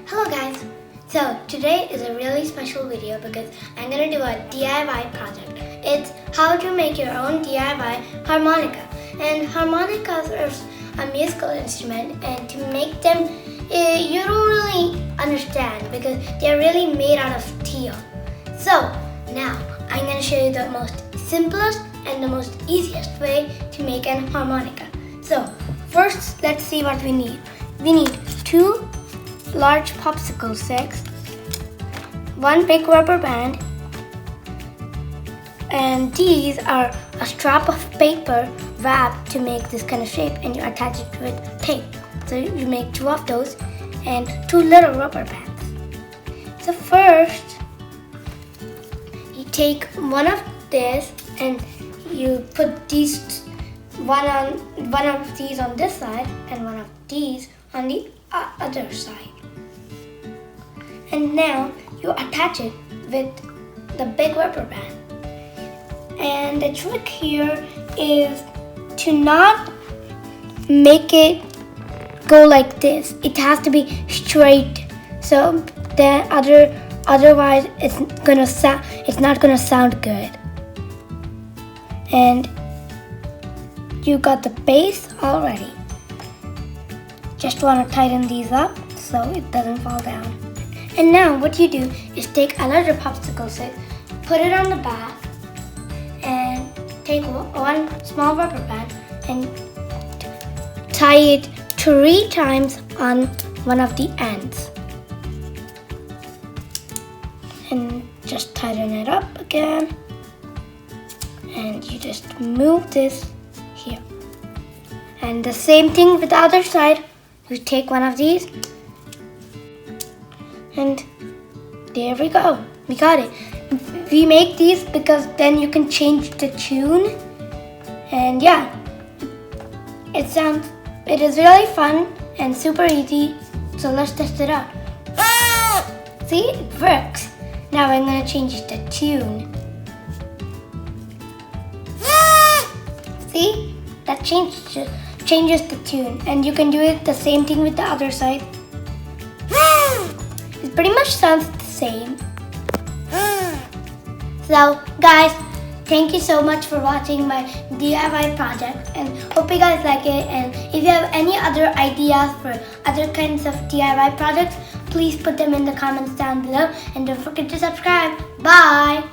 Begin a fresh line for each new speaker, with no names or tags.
Hello guys! So today is a really special video because I'm going to do a DIY project. It's how to make your own DIY harmonica. And harmonicas are a musical instrument, and to make them you don't really understand because they're really made out of steel. So now I'm going to show you the most simplest and the most easiest way to make an harmonica. So first, let's see what we need. We need 2 large popsicle sticks, 1 big rubber band, and these are a strap of paper wrapped to make this kind of shape, and you attach it with tape. So you make 2 of those and 2 little rubber bands. So first, you take one of this and you put these one of these on this side and one of these on the other side. And now you attach it with the big rubber band. And the trick here is to not make it go like this. It has to be straight. So then otherwise it's not gonna sound good. And you got the base already. Just want to tighten these up so it doesn't fall down. And now what you do is take another popsicle stick, put it on the back, and take one small rubber band and tie it 3 times on one of the ends. And just tighten it up again. And you just move this here. And the same thing with the other side. You take one of these, and there we go. We got it. We make these because then you can change the tune. And yeah, it is really fun and super easy. So let's test it out. See, it works. Now I'm gonna change the tune. See, that changes the tune, and you can do it the same thing with the other side. It pretty much sounds the same. So guys, thank you so much for watching my DIY project, and hope you guys like it. And if you have any other ideas for other kinds of DIY projects, please put them in the comments down below, and don't forget to subscribe. Bye!